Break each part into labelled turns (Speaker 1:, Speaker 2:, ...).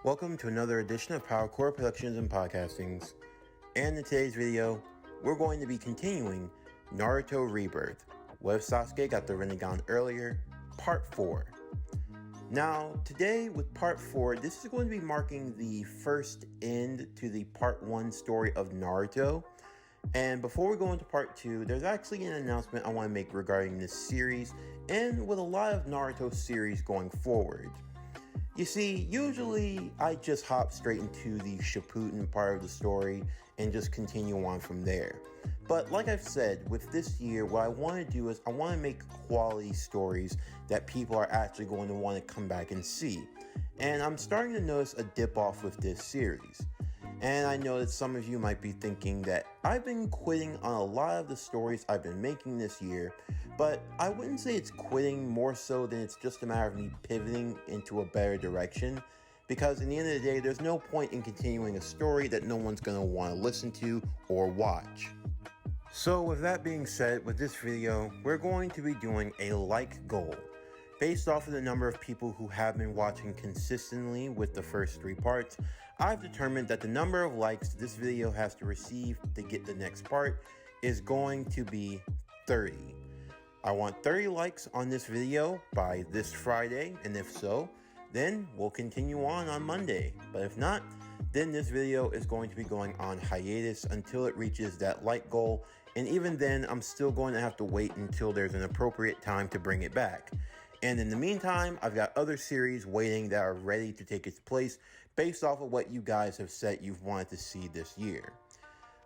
Speaker 1: Welcome to another edition of PowerCore Productions and Podcastings. And in today's video, we're going to be continuing Naruto Rebirth. What if Sasuke got the Rinnegan earlier? Part 4. Now, today with Part 4, this is going to be marking the first end to the Part 1 story of Naruto. And before we go into Part 2, there's actually an announcement I want to make regarding this series and with a lot of Naruto series going forward. You see, usually I just hop straight into the Shippuden part of the story and just continue on from there. But like I've said, with this year, what I want to do is I want to make quality stories that people are actually going to want to come back and see. And I'm starting to notice a dip off with this series. And I know that some of you might be thinking that I've been quitting on a lot of the stories I've been making this year, but I wouldn't say it's quitting more so than it's just a matter of me pivoting into a better direction, because in the end of the day, there's no point in continuing a story that no one's going to want to listen to or watch. So with that being said, with this video, we're going to be doing a like goal. Based off of the number of people who have been watching consistently with the first 3 parts, I've determined that the number of likes this video has to receive to get the next part is going to be 30. I want 30 likes on this video by this Friday, and if so, then we'll continue on Monday. But if not, then this video is going to be going on hiatus until it reaches that like goal, and even then, I'm still going to have to wait until there's an appropriate time to bring it back. And in the meantime, I've got other series waiting that are ready to take its place based off of what you guys have said you've wanted to see this year.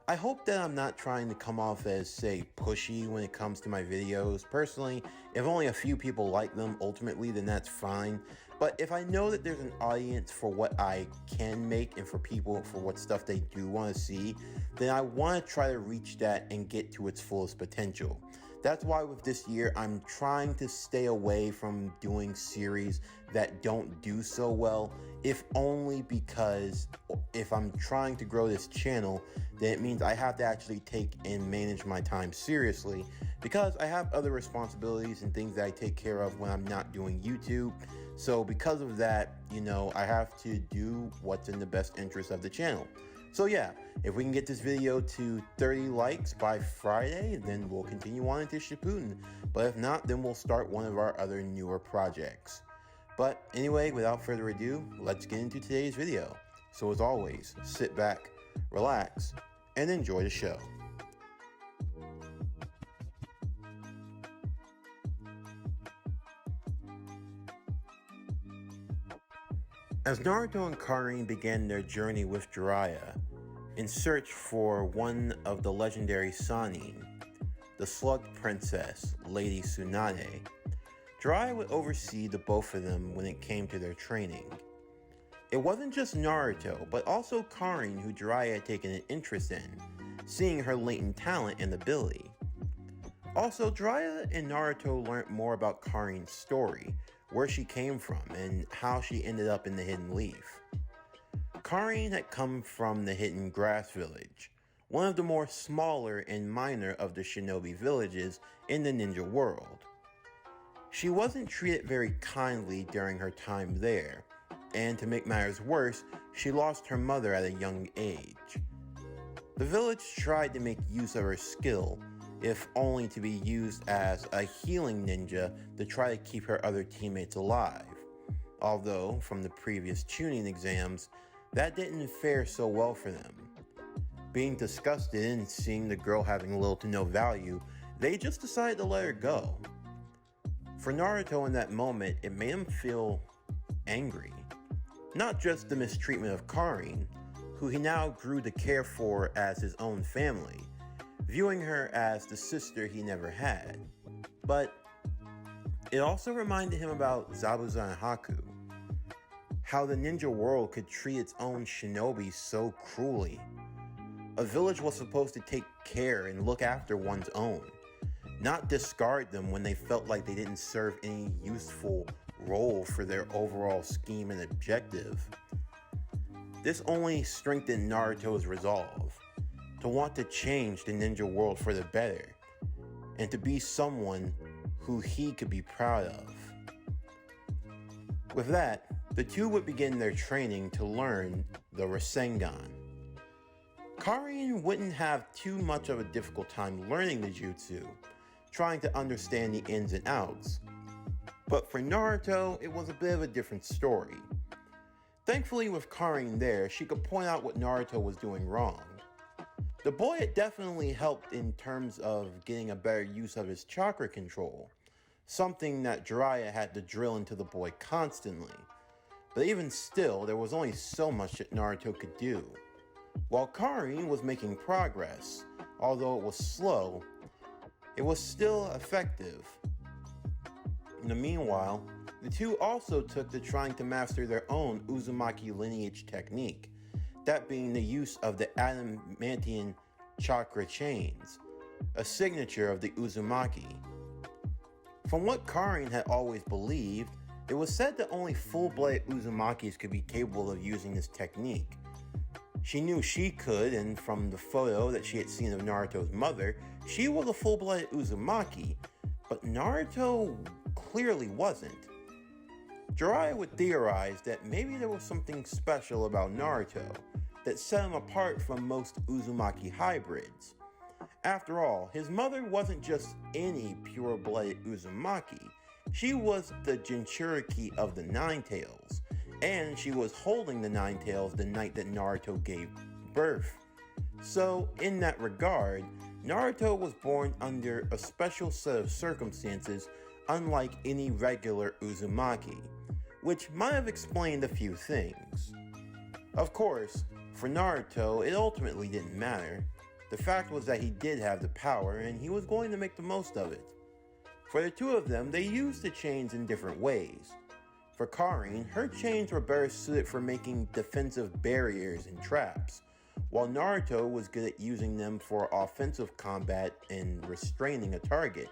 Speaker 1: I hope that I'm not trying to come off as, say, pushy when it comes to my videos. Personally, if only a few people like them, ultimately, then that's fine. But if I know that there's an audience for what I can make and for people for what stuff they do want to see, then I want to try to reach that and get to its fullest potential. That's why with this year, I'm trying to stay away from doing series that don't do so well, if only because if I'm trying to grow this channel, then it means I have to actually take and manage my time seriously, because I have other responsibilities and things that I take care of when I'm not doing YouTube. So because of that, I have to do what's in the best interest of the channel. So yeah, if we can get this video to 30 likes by Friday, then we'll continue on into Shippuden. But if not, then we'll start one of our other newer projects. But anyway, without further ado, let's get into today's video. So as always, sit back, relax, and enjoy the show. As Naruto and Karin began their journey with Jiraiya, in search for one of the legendary Sannin, the Slug Princess, Lady Tsunade, Jiraiya would oversee the both of them when it came to their training. It wasn't just Naruto, but also Karin who Jiraiya had taken an interest in, seeing her latent talent and ability. Also, Jiraiya and Naruto learned more about Karin's story, where she came from, and how she ended up in the Hidden Leaf. Karin had come from the Hidden Grass Village, one of the more smaller and minor of the shinobi villages in the ninja world. She wasn't treated very kindly during her time there, and to make matters worse, she lost her mother at a young age. The village tried to make use of her skill, if only to be used as a healing ninja to try to keep her other teammates alive. Although, from the previous tuning exams, that didn't fare so well for them. Being disgusted and seeing the girl having little to no value, they just decided to let her go. For Naruto in that moment, it made him feel angry. Not just the mistreatment of Karin, who he now grew to care for as his own family, viewing her as the sister he never had, but it also reminded him about Zabuza and Haku, how the ninja world could treat its own shinobi so cruelly. A village was supposed to take care and look after one's own, not discard them when they felt like they didn't serve any useful role for their overall scheme and objective. This only strengthened Naruto's resolve to want to change the ninja world for the better, and to be someone who he could be proud of. With that, the two would begin their training to learn the Rinnegan. Karin wouldn't have too much of a difficult time learning the jutsu, trying to understand the ins and outs. But for Naruto, it was a bit of a different story. Thankfully, with Karin there, she could point out what Naruto was doing wrong. The boy had definitely helped in terms of getting a better use of his chakra control, something that Jiraiya had to drill into the boy constantly. But even still, there was only so much that Naruto could do. While Karin was making progress, although it was slow, it was still effective. In the meanwhile, the two also took to trying to master their own Uzumaki lineage technique, that being the use of the adamantium chakra chains, a signature of the Uzumaki. From what Karin had always believed, it was said that only full-blooded Uzumakis could be capable of using this technique. She knew she could, and from the photo that she had seen of Naruto's mother, she was a full-blooded Uzumaki, but Naruto clearly wasn't. Jiraiya would theorize that maybe there was something special about Naruto that set him apart from most Uzumaki hybrids. After all, his mother wasn't just any pure-blooded Uzumaki. She was the Jinchuriki of the Nine Tails, and she was holding the Nine Tails the night that Naruto gave birth. So, in that regard, Naruto was born under a special set of circumstances unlike any regular Uzumaki, which might have explained a few things. Of course, for Naruto, it ultimately didn't matter. The fact was that he did have the power, and he was going to make the most of it. For the two of them, they used the chains in different ways. For Karin, her chains were better suited for making defensive barriers and traps, while Naruto was good at using them for offensive combat and restraining a target,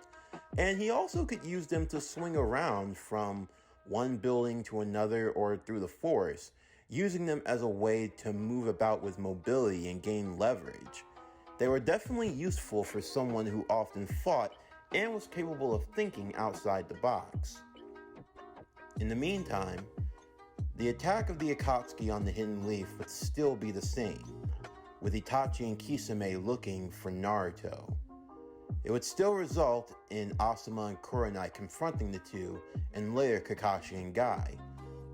Speaker 1: and he also could use them to swing around from one building to another or through the forest, using them as a way to move about with mobility and gain leverage. They were definitely useful for someone who often fought and was capable of thinking outside the box. In the meantime, the attack of the Akatsuki on the Hidden Leaf would still be the same, with Itachi and Kisame looking for Naruto. It would still result in Asuma and Kurenai confronting the two, and later Kakashi and Guy,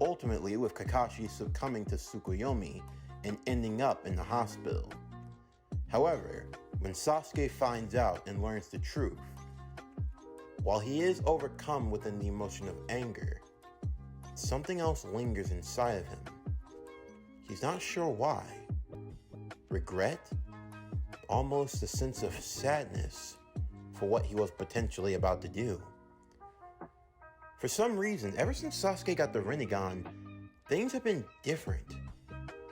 Speaker 1: ultimately with Kakashi succumbing to Tsukuyomi and ending up in the hospital. However, when Sasuke finds out and learns the truth, while he is overcome within the emotion of anger, something else lingers inside of him. He's not sure why. Regret? Almost a sense of sadness for what he was potentially about to do. For some reason, ever since Sasuke got the Rinnegan, things have been different.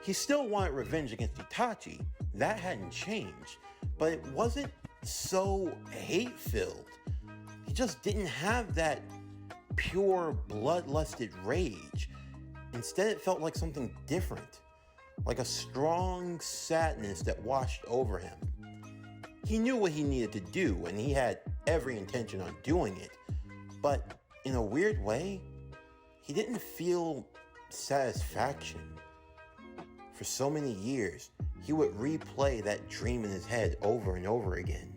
Speaker 1: He still wanted revenge against Itachi, that hadn't changed, but it wasn't so hate-filled. He just didn't have that pure bloodlusted rage. Instead, it felt like something different, like a strong sadness that washed over him. He knew what he needed to do, and he had every intention on doing it, but in a weird way, he didn't feel satisfaction. For so many years, he would replay that dream in his head over and over again.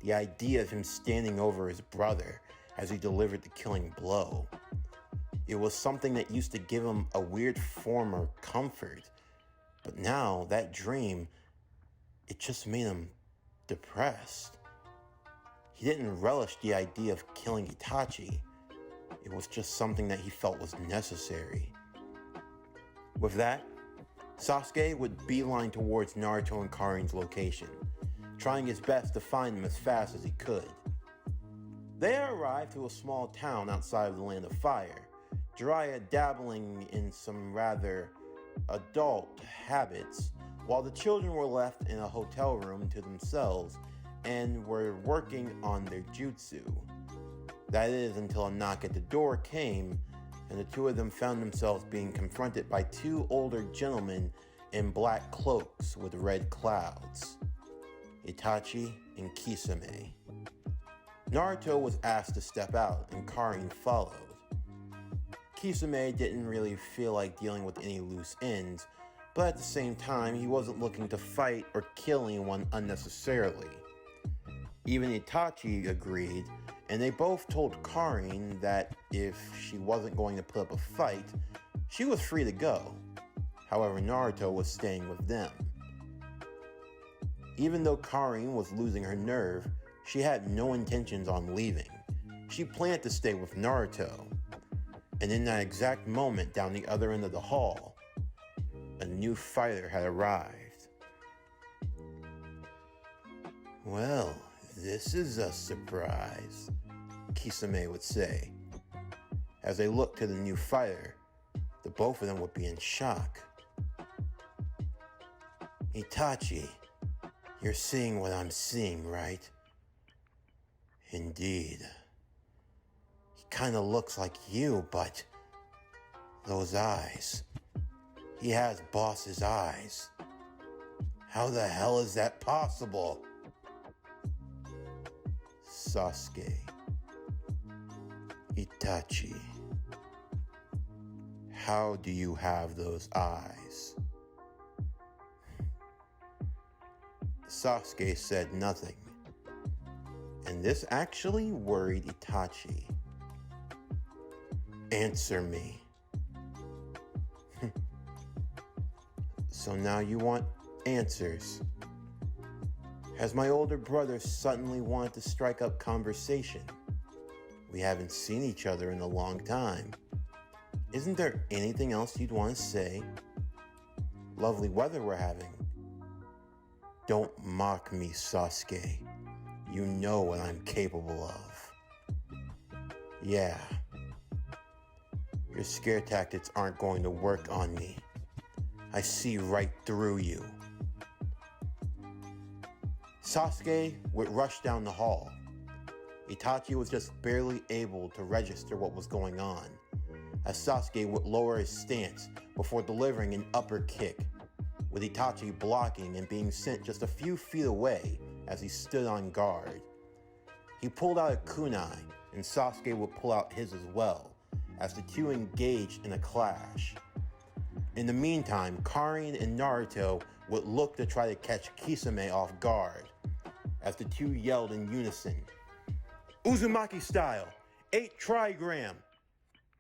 Speaker 1: The idea of him standing over his brother as he delivered the killing blow. It was something that used to give him a weird form of comfort. But now, that dream, it just made him depressed. He didn't relish the idea of killing Itachi. It was just something that he felt was necessary. With that, Sasuke would beeline towards Naruto and Karin's location, trying his best to find them as fast as he could. They arrived to a small town outside of the Land of Fire, Jiraiya dabbling in some rather adult habits, while the children were left in a hotel room to themselves and were working on their jutsu. That is, until a knock at the door came, and the two of them found themselves being confronted by two older gentlemen in black cloaks with red clouds, Itachi and Kisame. Naruto was asked to step out, and Karin followed. Kisame didn't really feel like dealing with any loose ends, but at the same time, he wasn't looking to fight or kill anyone unnecessarily. Even Itachi agreed, and they both told Karin that if she wasn't going to put up a fight, she was free to go. However, Naruto was staying with them. Even though Karin was losing her nerve, she had no intentions on leaving. She planned to stay with Naruto. And in that exact moment, down the other end of the hall, a new fighter had arrived. "Well, this is a surprise," Kisame would say. As they looked to the new fighter, the both of them would be in shock. "Itachi, you're seeing what I'm seeing, right?" "Indeed. He kinda looks like you, but those eyes. He has boss's eyes. How the hell is that possible?" "Sasuke. Itachi. How do you have those eyes?" Sasuke said nothing, and this actually worried Itachi. "Answer me." "So now you want answers? Has my older brother suddenly wanted to strike up conversation? We haven't seen each other in a long time. Isn't there anything else you'd want to say? Lovely weather we're having." "Don't mock me, Sasuke. You know what I'm capable of." "Yeah. Your scare tactics aren't going to work on me. I see right through you." Sasuke would rush down the hall. Itachi was just barely able to register what was going on, as Sasuke would lower his stance before delivering an upper kick, with Itachi blocking and being sent just a few feet away as he stood on guard. He pulled out a kunai, and Sasuke would pull out his as well, as the two engaged in a clash. In the meantime, Karin and Naruto would look to try to catch Kisame off guard, as the two yelled in unison, "Uzumaki style, 8 trigram,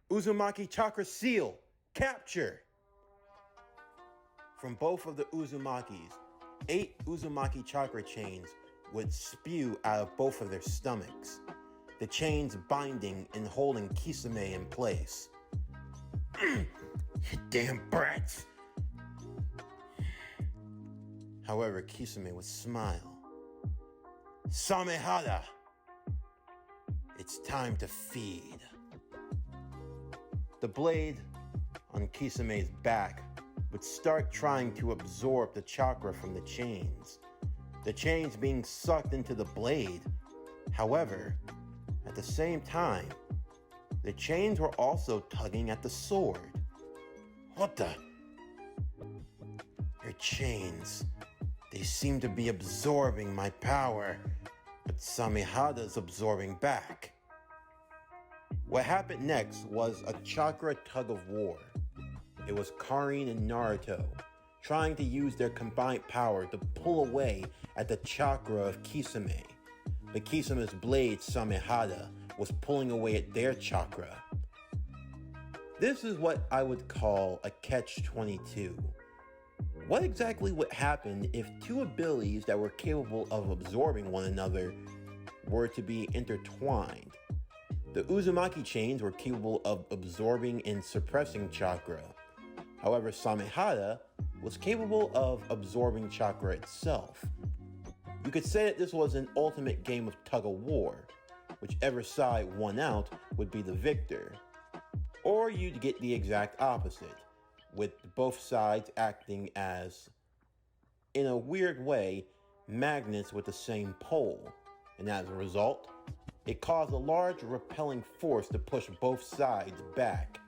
Speaker 1: Uzumaki chakra seal, capture!" From both of the Uzumakis, 8 Uzumaki chakra chains would spew out of both of their stomachs, the chains binding and holding Kisame in place. "You damn brats!" However, Kisame would smile. "Samehada! It's time to feed." The blade on Kisame's back would start trying to absorb the chakra from the chains, the chains being sucked into the blade. However, at the same time, the chains were also tugging at the sword. "What the? Your chains, they seem to be absorbing my power, but Samehada's absorbing back." What happened next was a chakra tug of war. It was Karin and Naruto trying to use their combined power to pull away at the chakra of Kisame. But Kisame's blade, Samehada, was pulling away at their chakra. This is what I would call a catch-22. What exactly would happen if two abilities that were capable of absorbing one another were to be intertwined? The Uzumaki chains were capable of absorbing and suppressing chakra. However, Samehada was capable of absorbing chakra itself. You could say that this was an ultimate game of tug-of-war. Whichever side won out would be the victor. Or you'd get the exact opposite, with both sides acting as, in a weird way, magnets with the same pole. And as a result, it caused a large repelling force to push both sides back.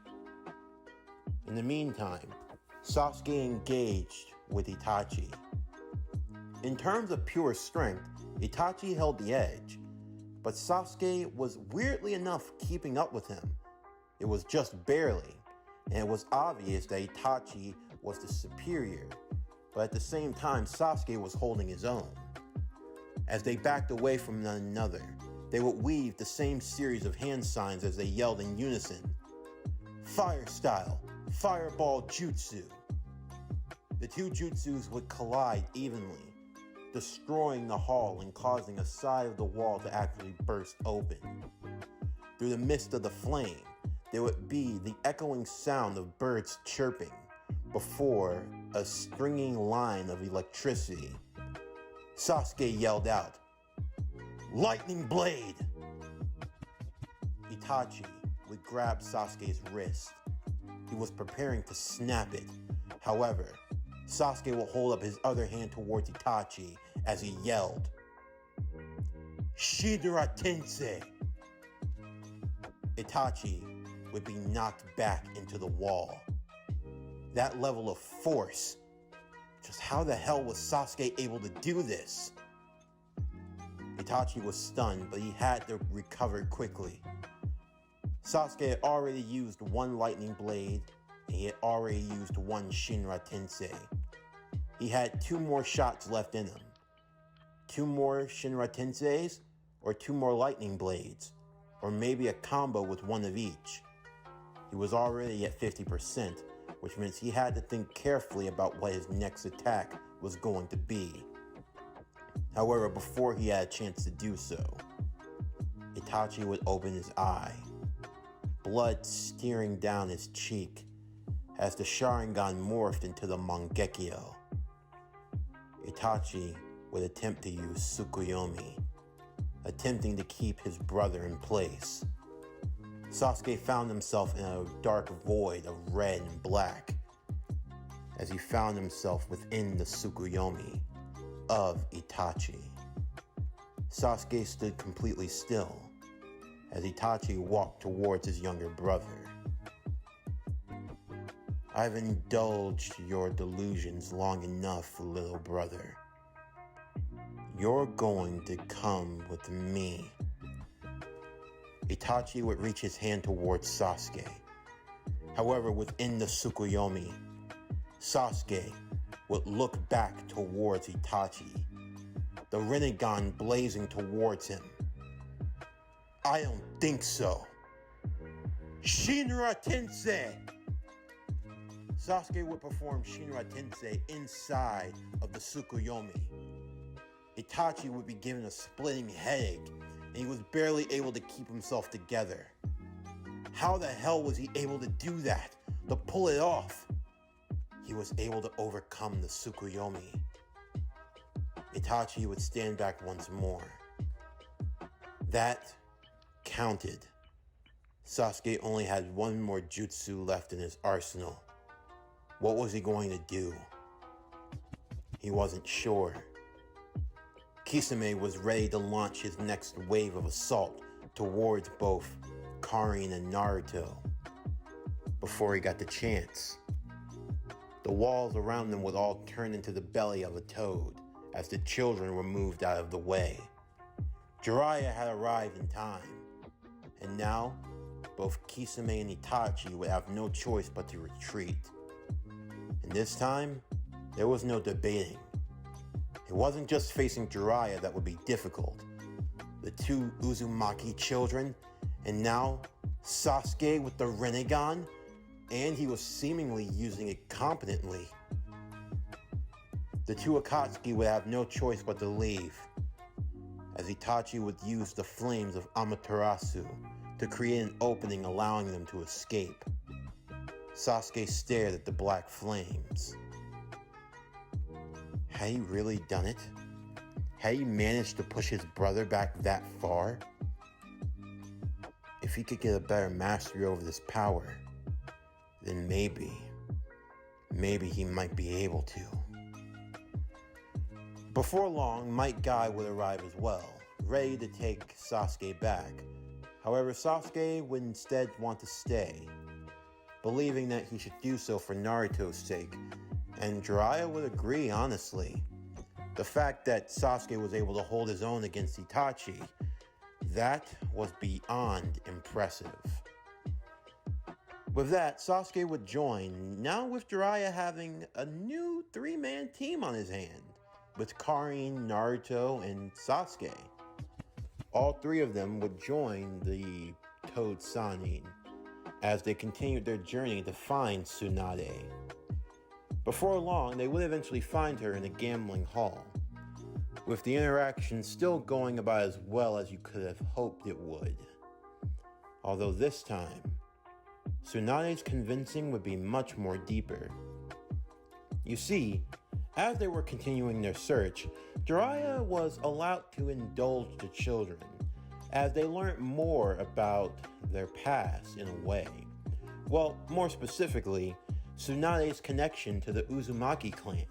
Speaker 1: In the meantime, Sasuke engaged with Itachi. In terms of pure strength, Itachi held the edge, but Sasuke was weirdly enough keeping up with him. It was just barely, and it was obvious that Itachi was the superior, but at the same time, Sasuke was holding his own. As they backed away from one another, they would weave the same series of hand signs as they yelled in unison. Fire style, fireball jutsu. The two jutsus would collide evenly, destroying the hall and causing a side of the wall to actually burst open. Through the mist of the flame, there would be the echoing sound of birds chirping before a stringing line of electricity. Sasuke yelled out, "Lightning Blade!" Itachi would grab Sasuke's wrist. He was preparing to snap it. However, Sasuke would hold up his other hand towards Itachi as he yelled, "Shinra Tensei!" Itachi would be knocked back into the wall. That level of force. Just how the hell was Sasuke able to do this? Itachi was stunned, but he had to recover quickly. Sasuke had already used one lightning blade, and he had already used one Shinra Tensei. He had 2 more shots left in him. 2 more Shinra Tenseis, or 2 more lightning blades, or maybe a combo with one of each. He was already at 50%, which means he had to think carefully about what his next attack was going to be. However, before he had a chance to do so, Itachi would open his eye, blood steering down his cheek as the Sharingan morphed into the Mangekyo. Itachi would attempt to use Tsukuyomi, attempting to keep his brother in place. Sasuke found himself in a dark void of red and black as he found himself within the Tsukuyomi of Itachi. Sasuke stood completely still as Itachi walked towards his younger brother. "I've indulged your delusions long enough, little brother. You're going to come with me." Itachi would reach his hand towards Sasuke. However, within the Tsukuyomi, Sasuke would look back towards Itachi, the Rinnegan blazing towards him. "I don't think so. Shinra Tensei!" Sasuke would perform Shinra Tensei inside of the Tsukuyomi. Itachi would be given a splitting headache, and he was barely able to keep himself together. How the hell was he able to do that? To pull it off? He was able to overcome the Tsukuyomi. Itachi would stand back once more. That counted. Sasuke only had 1 more jutsu left in his arsenal. What was he going to do? He wasn't sure. Kisame was ready to launch his next wave of assault towards both Karin and Naruto before he got the chance. The walls around them would all turn into the belly of a toad as the children were moved out of the way. Jiraiya had arrived in time, and now both Kisame and Itachi would have no choice but to retreat. And this time, there was no debating. It wasn't just facing Jiraiya that would be difficult. The 2 Uzumaki children, and now Sasuke with the Rinnegan, and he was seemingly using it competently. The 2 Akatsuki would have no choice but to leave, as Itachi would use the flames of Amaterasu to create an opening allowing them to escape. Sasuke stared at the black flames. Had he really done it? Had he managed to push his brother back that far? If he could get a better mastery over this power, then maybe he might be able to. Before long, Might Guy would arrive as well, ready to take Sasuke back. However, Sasuke would instead want to stay, believing that he should do so for Naruto's sake, and Jiraiya would agree, honestly. The fact that Sasuke was able to hold his own against Itachi, that was beyond impressive. With that, Sasuke would join, now with Jiraiya having a new 3-man team on his hand, with Karin, Naruto, and Sasuke. All 3 of them would join the Toad Sannin as they continued their journey to find Tsunade. Before long, they would eventually find her in a gambling hall, with the interaction still going about as well as you could have hoped it would. Although this time, Tsunade's convincing would be much more deeper. You see, as they were continuing their search, Jiraiya was allowed to indulge the children, as they learned more about their past in a way. Well, more specifically, Tsunade's connection to the Uzumaki clan,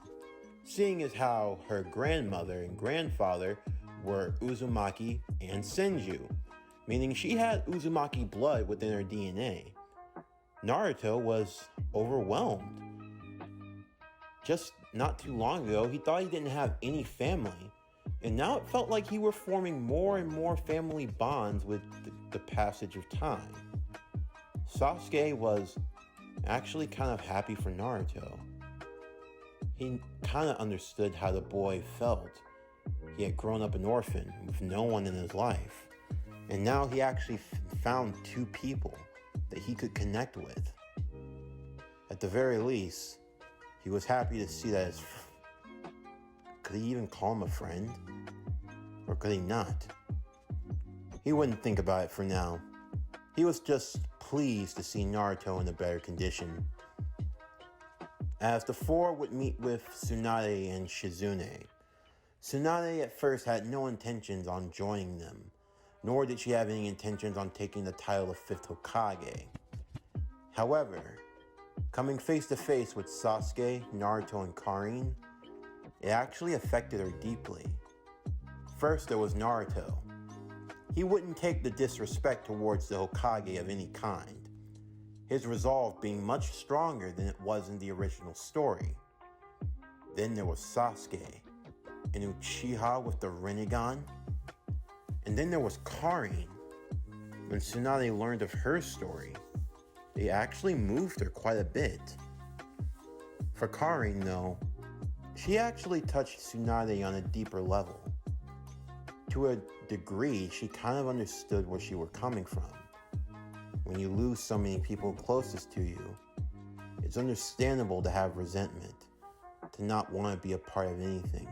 Speaker 1: seeing as how her grandmother and grandfather were Uzumaki and Senju, meaning she had Uzumaki blood within her DNA. Naruto was overwhelmed. Just not too long ago, he thought he didn't have any family, and now it felt like he were forming more and more family bonds with the passage of time. Sasuke was actually kind of happy for Naruto. He kind of understood how the boy felt. He had grown up an orphan with no one in his life, and now he actually found 2 people that he could connect with. At the very least, he was happy to see that could he even call him a friend? Or could he not? He wouldn't think about it for now. He was just pleased to see Naruto in a better condition. As the 4 would meet with Tsunade and Shizune, Tsunade at first had no intentions on joining them, nor did she have any intentions on taking the title of 5th Hokage. However, coming face to face with Sasuke, Naruto, and Karin, it actually affected her deeply. First, there was Naruto. He wouldn't take the disrespect towards the Hokage of any kind, his resolve being much stronger than it was in the original story. Then there was Sasuke, an Uchiha with the Rinnegan. And then there was Karin. When Tsunade learned of her story, it actually moved her quite a bit. For Karin, though, she actually touched Tsunade on a deeper level. To a degree, she kind of understood where she were coming from. When you lose so many people closest to you, it's understandable to have resentment, to not want to be a part of anything.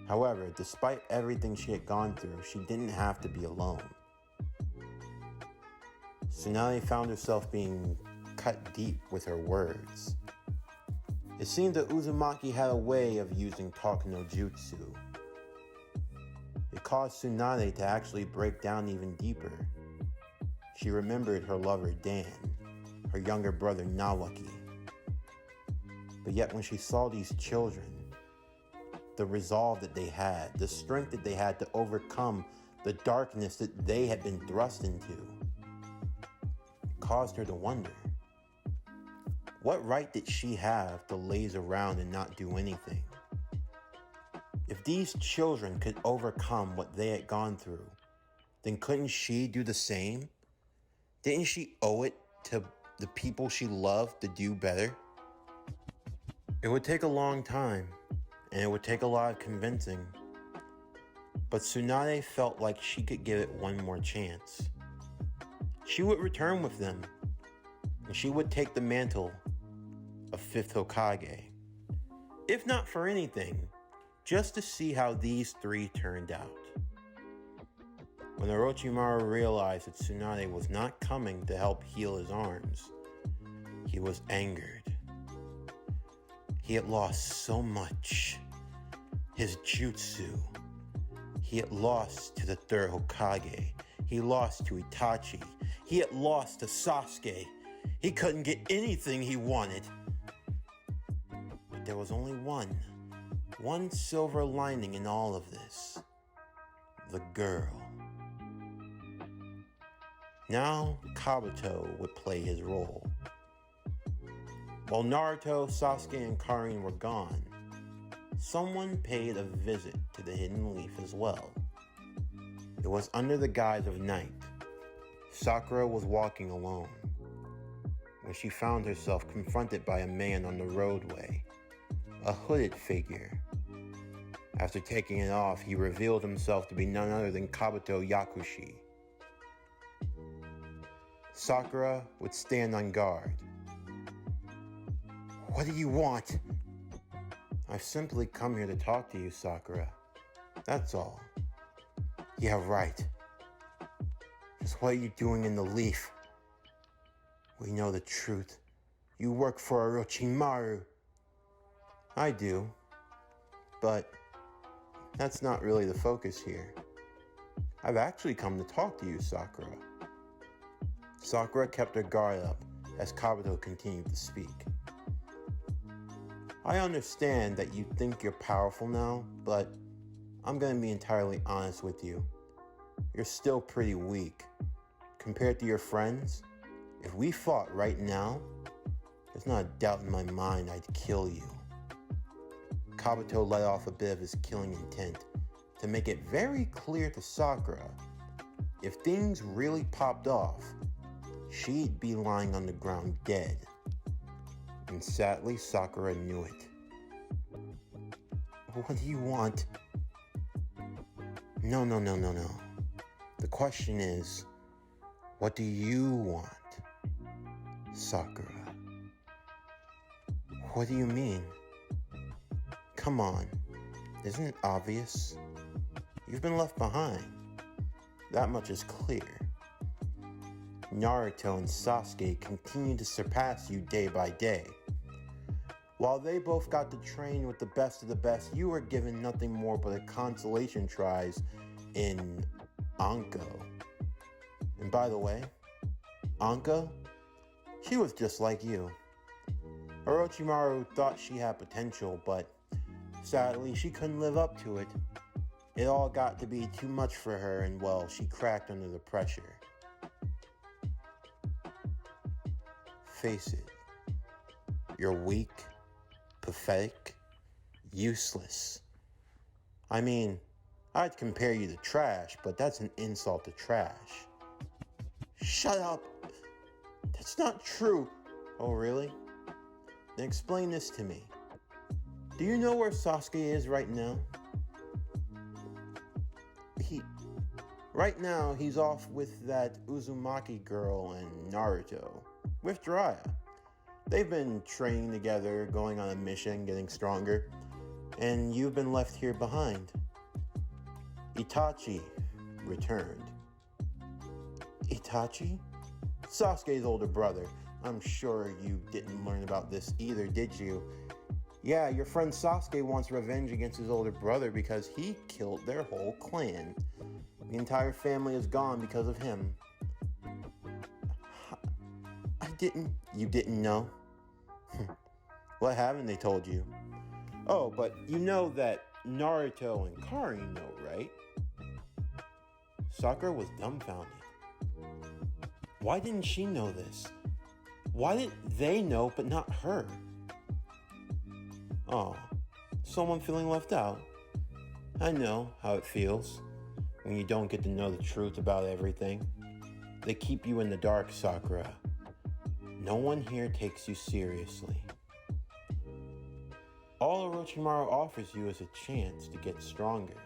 Speaker 1: However, despite everything she had gone through, she didn't have to be alone. Tsunade found herself being cut deep with her words. It seemed that Uzumaki had a way of using talk no jutsu. It caused Tsunade to actually break down even deeper. She remembered her lover Dan, her younger brother Nawaki. But yet when she saw these children, the resolve that they had, the strength that they had to overcome the darkness that they had been thrust into, it caused her to wonder, what right did she have to laze around and not do anything? If these children could overcome what they had gone through, then couldn't she do the same? Didn't she owe it to the people she loved to do better? It would take a long time, and it would take a lot of convincing. But Tsunade felt like she could give it one more chance. She would return with them, and she would take the mantle of 5th Hokage. If not for anything, just to see how these 3 turned out. When Orochimaru realized that Tsunade was not coming to help heal his arms, he was angered. He had lost so much. His jutsu. He had lost to the 3rd Hokage. He lost to Itachi. He had lost to Sasuke. He couldn't get anything he wanted. But there was only one silver lining in all of this. The girl. Now, Kabuto would play his role. While Naruto, Sasuke, and Karin were gone, someone paid a visit to the Hidden Leaf as well. It was under the guise of night. Sakura was walking alone. when she found herself confronted by a man on the roadway, a hooded figure. After taking it off, he revealed himself to be none other than Kabuto Yakushi. Sakura would stand on guard. "What do you want?" "I've simply come here to talk to you, Sakura. That's all." "Yeah, right. Just what are you doing in the Leaf?" "We know the truth. You work for Orochimaru." "I do. But that's not really the focus here. I've actually come to talk to you, Sakura." Sakura kept her guard up as Kabuto continued to speak. "I understand that you think you're powerful now, but I'm going to be entirely honest with you. You're still pretty weak. Compared to your friends, if we fought right now, there's not a doubt in my mind I'd kill you." Kabuto let off a bit of his killing intent to make it very clear to Sakura, if things really popped off, she'd be lying on the ground dead. And sadly, Sakura knew it. "What do you want?" No. The question is, what do you want, Sakura? "What do you mean?" "Come on, isn't it obvious? You've been left behind. That much is clear. Naruto and Sasuke continue to surpass you day by day. While they both got to train with the best of the best, you were given nothing more but a consolation prize in Anko. And by the way, Anko, she was just like you. Orochimaru thought she had potential, but sadly she couldn't live up to it. It all got to be too much for her, and well, she cracked under the pressure. Face it, you're weak, pathetic, useless. I mean, I'd compare you to trash, but that's an insult to trash." "Shut up! That's not true." "Oh, really? Then explain this to me. Do you know where Sasuke is right now?" Right now, he's off with that Uzumaki girl and Naruto. With Jiraiya. They've been training together, going on a mission, getting stronger. And you've been left here behind." Itachi returned. "Itachi?" "Sasuke's older brother. I'm sure you didn't learn about this either, did you?" "Yeah, your friend Sasuke wants revenge against his older brother because he killed their whole clan. The entire family is gone because of him." You didn't know?" "What haven't they told you?" "Oh, but you know that Naruto and Karin know, right?" Sakura was dumbfounded. Why didn't she know this? Why did they know but not her? Oh, someone feeling left out. I know how it feels when you don't get to know the truth about everything. They keep you in the dark, Sakura. No one here takes you seriously. All Orochimaru offers you is a chance to get stronger.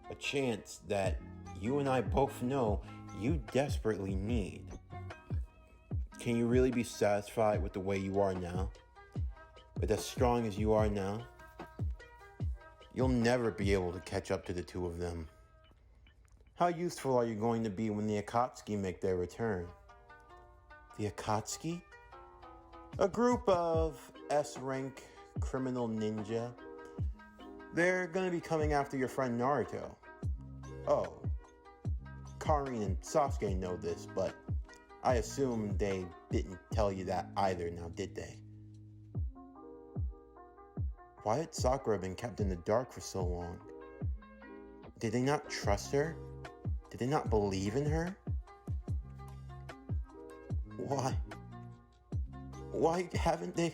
Speaker 1: A chance that you and I both know you desperately need. Can you really be satisfied with the way you are now? With as strong as you are now? You'll never be able to catch up to the two of them. How useful are you going to be when the Akatsuki make their return? The Akatsuki? A group of S-rank criminal ninja. They're going to be coming after your friend Naruto. Oh, Karin and Sasuke know this, but I assume they didn't tell you that either now, did they? Why had Sakura been kept in the dark for so long? Did they not trust her? Did they not believe in her? Why haven't they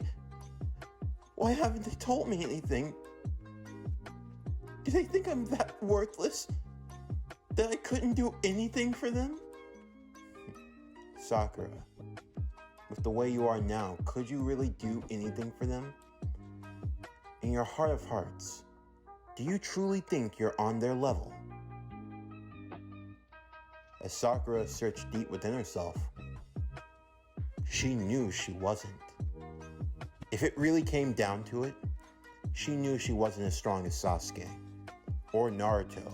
Speaker 1: told me anything? Do they think I'm that worthless? That I couldn't do anything for them? Sakura, with the way you are now, could you really do anything for them? In your heart of hearts, do you truly think you're on their level? As Sakura searched deep within herself, she knew she wasn't. If it really came down to it, she knew she wasn't as strong as Sasuke or Naruto.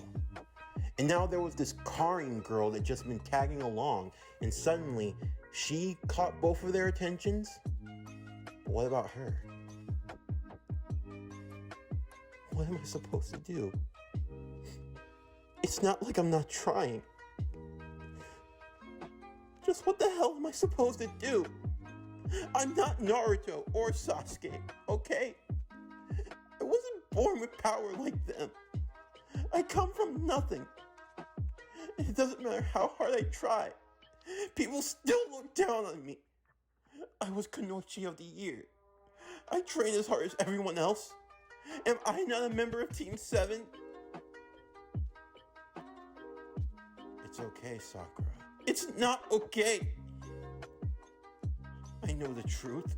Speaker 1: And now there was this Karin girl that just been tagging along, and suddenly she caught both of their attentions? But what about her? What am I supposed to do? It's not like I'm not trying. Just what the hell am I supposed to do? I'm not Naruto or Sasuke, okay? I wasn't born with power like them. I come from nothing. It doesn't matter how hard I try. People still look down on me. I was Kanochi of the Year. I trained as hard as everyone else. Am I not a member of Team 7? It's okay, Sakura. It's not okay. I know the truth.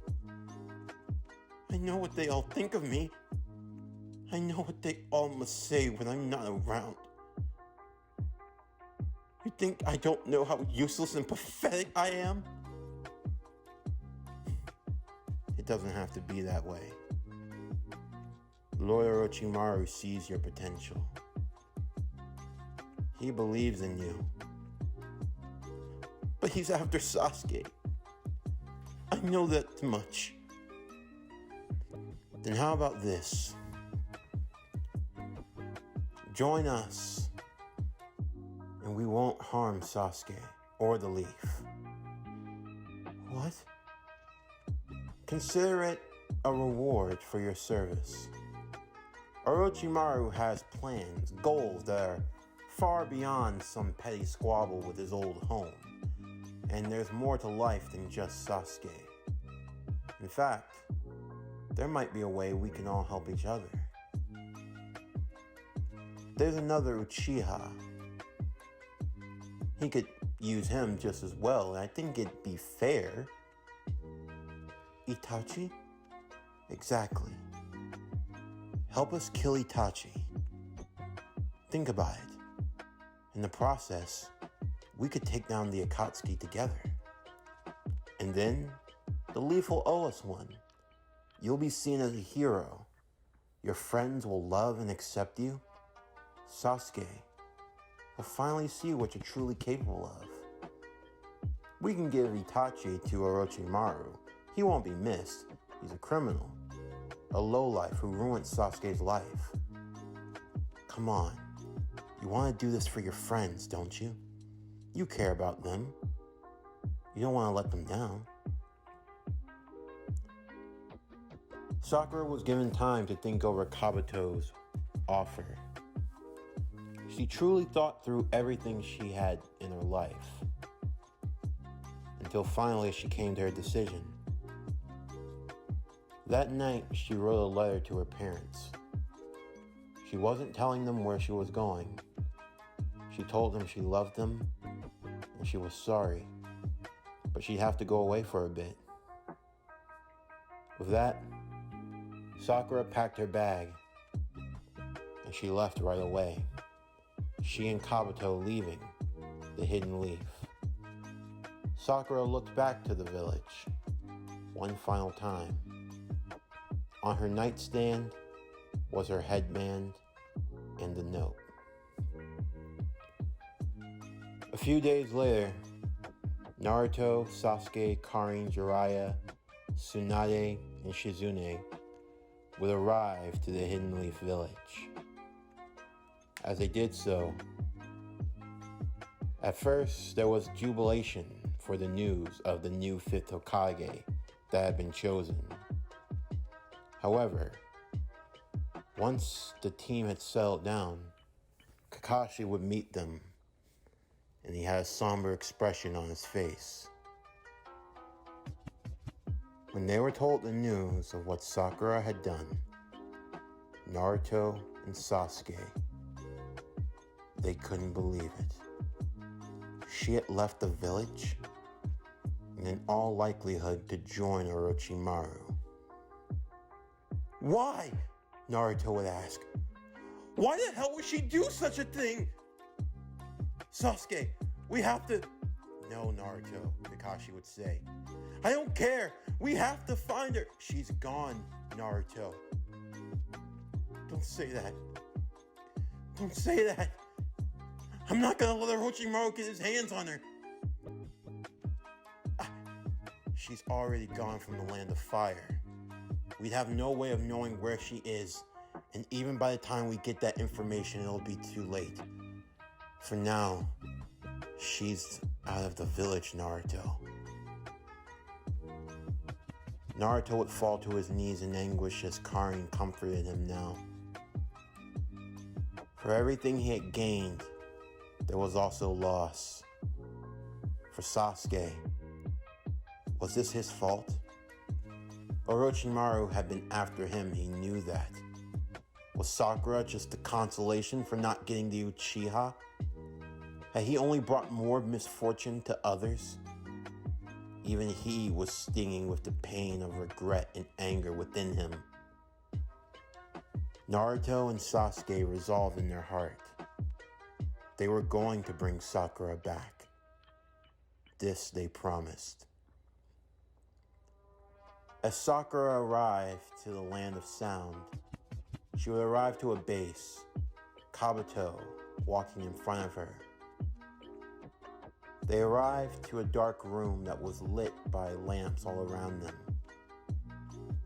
Speaker 1: I know what they all think of me. I know what they all must say when I'm not around. You think I don't know how useless and pathetic I am? It doesn't have to be that way. Lord Orochimaru sees your potential. He believes in you. But he's after Sasuke. I know that much. Then how about this? Join us, and we won't harm Sasuke or the leaf. What? Consider it a reward for your service. Orochimaru has plans, goals that are far beyond some petty squabble with his old home. And there's more to life than just Sasuke. In fact, there might be a way we can all help each other. There's another Uchiha. He could use him just as well, and I think it'd be fair. Itachi? Exactly. Help us kill Itachi. Think about it. In the process, we could take down the Akatsuki together. And then, the Leaf will owe us one. You'll be seen as a hero. Your friends will love and accept you. Sasuke will finally see what you're truly capable of. We can give Itachi to Orochimaru. He won't be missed. He's a criminal. A lowlife who ruined Sasuke's life. Come on. You want to do this for your friends, don't you? You care about them. You don't want to let them down. Sakura was given time to think over Kabuto's offer. She truly thought through everything she had in her life, until finally she came to her decision. That night, she wrote a letter to her parents. She wasn't telling them where she was going. She told them she loved them, and she was sorry, but she'd have to go away for a bit. With that, Sakura packed her bag, and she left right away. She and Kabuto leaving the Hidden Leaf. Sakura looked back to the village one final time. On her nightstand was her headband and the note. A few days later, Naruto, Sasuke, Karin, Jiraiya, Tsunade, and Shizune would arrive to the Hidden Leaf village. As they did so, at first there was jubilation for the news of the new 5th Hokage that had been chosen. However, once the team had settled down, Kakashi would meet them, and he had a somber expression on his face. When they were told the news of what Sakura had done, Naruto and Sasuke, they couldn't believe it. She had left the village, and in all likelihood to join Orochimaru. Why? Naruto would ask. Why the hell would she do such a thing? Sasuke, we have to... No, Naruto, Kakashi would say. I don't care. We have to find her. She's gone, Naruto. Don't say that. Don't say that. I'm not gonna let Orochimaru get his hands on her. She's already gone from the land of fire. We'd have no way of knowing where she is, and even by the time we get that information, it'll be too late. For now, she's out of the village, Naruto. Naruto would fall to his knees in anguish as Karin comforted him now. For everything he had gained, there was also loss. For Sasuke, was this his fault? Orochimaru had been after him, he knew that. Was Sakura just the consolation for not getting the Uchiha? Had he only brought more misfortune to others? Even he was stinging with the pain of regret and anger within him. Naruto and Sasuke resolved in their heart. They were going to bring Sakura back. This they promised. As Sakura arrived to the land of sound, she would arrive to a base, Kabuto walking in front of her. They arrived to a dark room that was lit by lamps all around them.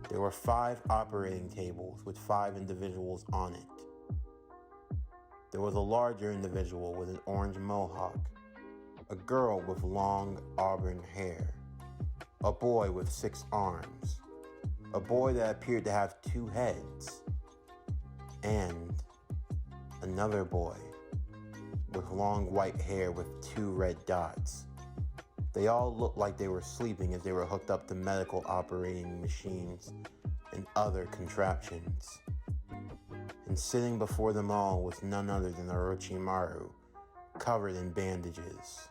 Speaker 1: There were 5 operating tables with 5 individuals on it. There was a larger individual with an orange mohawk, a girl with long auburn hair, a boy with 6 arms, a boy that appeared to have 2 heads, and another boy with long white hair with 2 red dots. They all looked like they were sleeping as they were hooked up to medical operating machines and other contraptions. And sitting before them all was none other than Orochimaru, covered in bandages.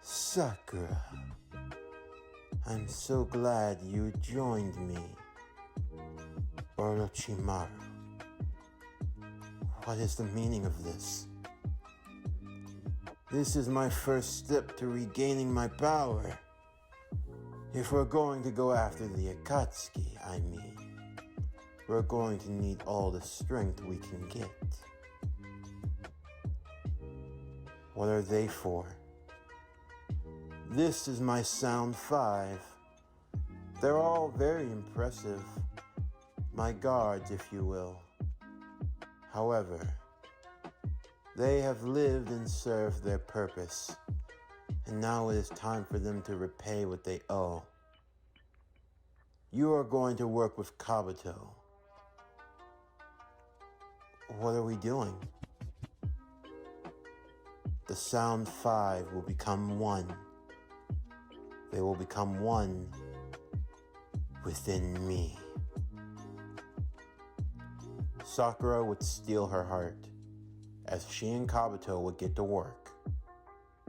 Speaker 1: Sakura, I'm so glad you joined me. Orochimaru, what is the meaning of this? This is my first step to regaining my power. If we're going to go after the Akatsuki, we're going to need all the strength we can get. What are they for? This is my Sound 5. They're all very impressive. My guards, if you will. However, they have lived and served their purpose, and now it is time for them to repay what they owe. You are going to work with Kabuto. What are we doing? The Sound 5 will become one. They will become one within me. Sakura would steal her heart, as she and Kabuto would get to work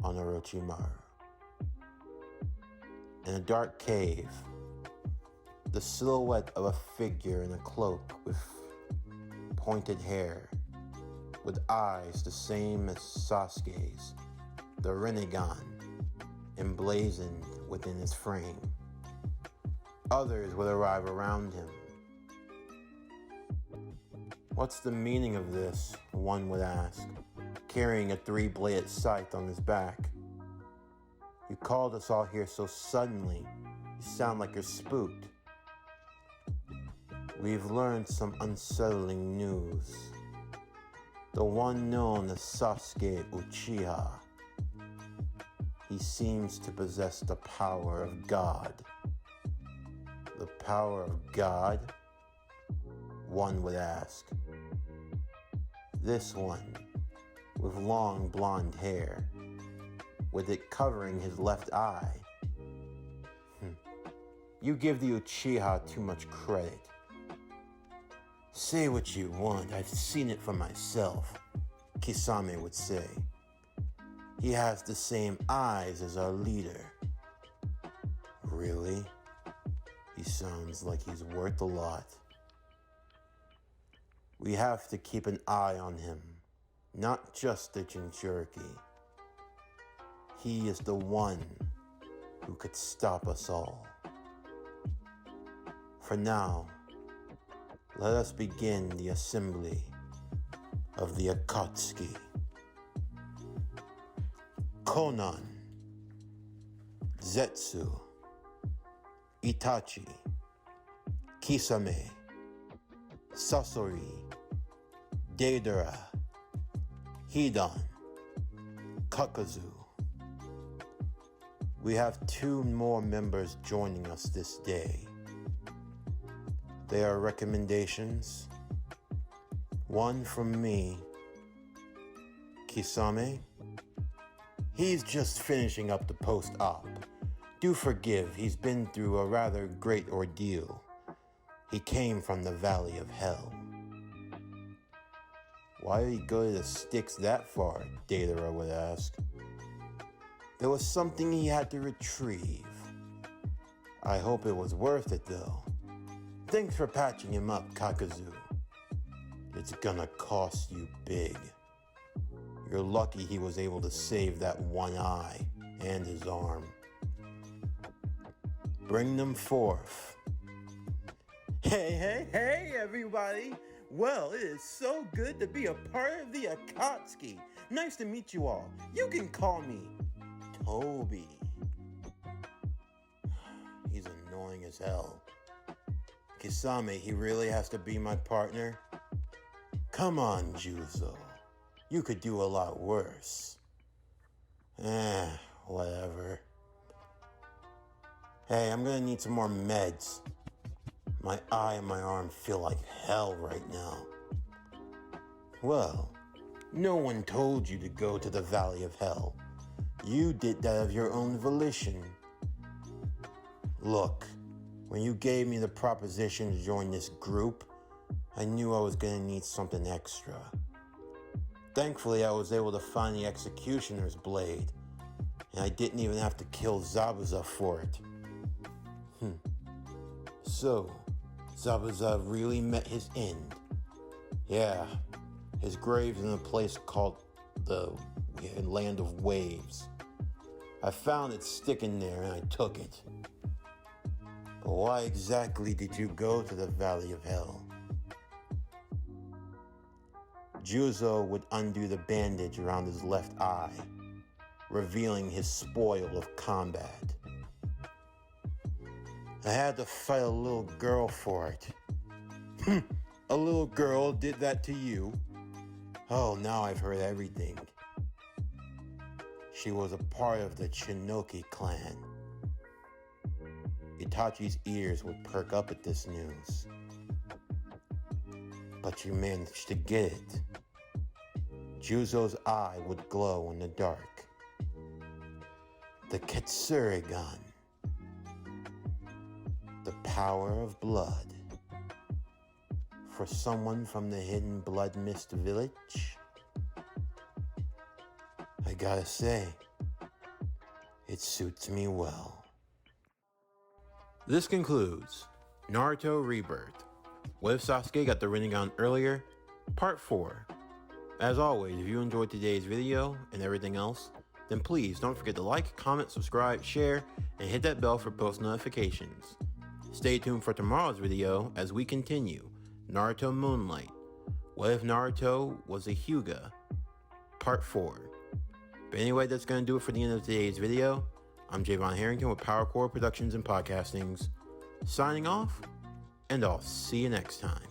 Speaker 1: on Orochimaru. In a dark cave, the silhouette of a figure in a cloak with pointed hair, with eyes the same as Sasuke's, the Rinnegan, emblazoned within his frame. Others would arrive around him. What's the meaning of this? One would ask, carrying a 3-bladed scythe on his back. You called us all here so suddenly, you sound like you're spooked. We've learned some unsettling news. The one known as Sasuke Uchiha. He seems to possess the power of God. The power of God? One would ask. This one, with long blonde hair, with it covering his left eye. You give the Uchiha too much credit. Say what you want, I've seen it for myself, Kisame would say. He has the same eyes as our leader. Really? He sounds like he's worth a lot. We have to keep an eye on him, not just the Jinchuriki. He is the one who could stop us all. For now, let us begin the assembly of the Akatsuki. Konan, Zetsu, Itachi, Kisame, Sasori, Deidara, Hidan, Kakazu. We have 2 more members joining us this day. They are recommendations. One from me, Kisame. He's just finishing up the post-op. Do forgive, he's been through a rather great ordeal. He came from the Valley of Hell. Why did he go to the sticks that far? Deidara would ask. There was something he had to retrieve. I hope it was worth it though. Thanks for patching him up, Kakazu. It's gonna cost you big. You're lucky he was able to save that one eye and his arm. Bring them forth. Hey, everybody! Well, it is so good to be a part of the Akatsuki. Nice to meet you all. You can call me Toby. He's annoying as hell. Kisame, he really has to be my partner? Come on, Juzo. You could do a lot worse. Whatever. Hey, I'm gonna need some more meds. My eye and my arm feel like hell right now. Well, no one told you to go to the Valley of Hell. You did that of your own volition. Look, when you gave me the proposition to join this group, I knew I was gonna need something extra. Thankfully, I was able to find the Executioner's blade, and I didn't even have to kill Zabuza for it. So, Zabuza really met his end. Yeah, his grave's in a place called the Land of Waves. I found it sticking there and I took it. But why exactly did you go to the Valley of Hell? Juzo would undo the bandage around his left eye, revealing his spoil of combat. I had to fight a little girl for it. A little girl did that to you? Oh, now I've heard everything. She was a part of the Chinoki clan. Itachi's ears would perk up at this news. But you managed to get it. Juzo's eye would glow in the dark. The Ketsurigan. The power of blood. For someone from the Hidden Blood Mist village? I gotta say, it suits me well. This concludes Naruto Rebirth. What if Sasuke got the Rinnegan earlier? Part 4. As always, if you enjoyed today's video and everything else, then please don't forget to like, comment, subscribe, share, and hit that bell for post notifications. Stay tuned for tomorrow's video as we continue Naruto Moonlight. What if Naruto was a Hyuga? Part 4. But anyway, that's going to do it for the end of today's video. I'm Javon Harrington with Power Core Productions and Podcastings, signing off, and I'll see you next time.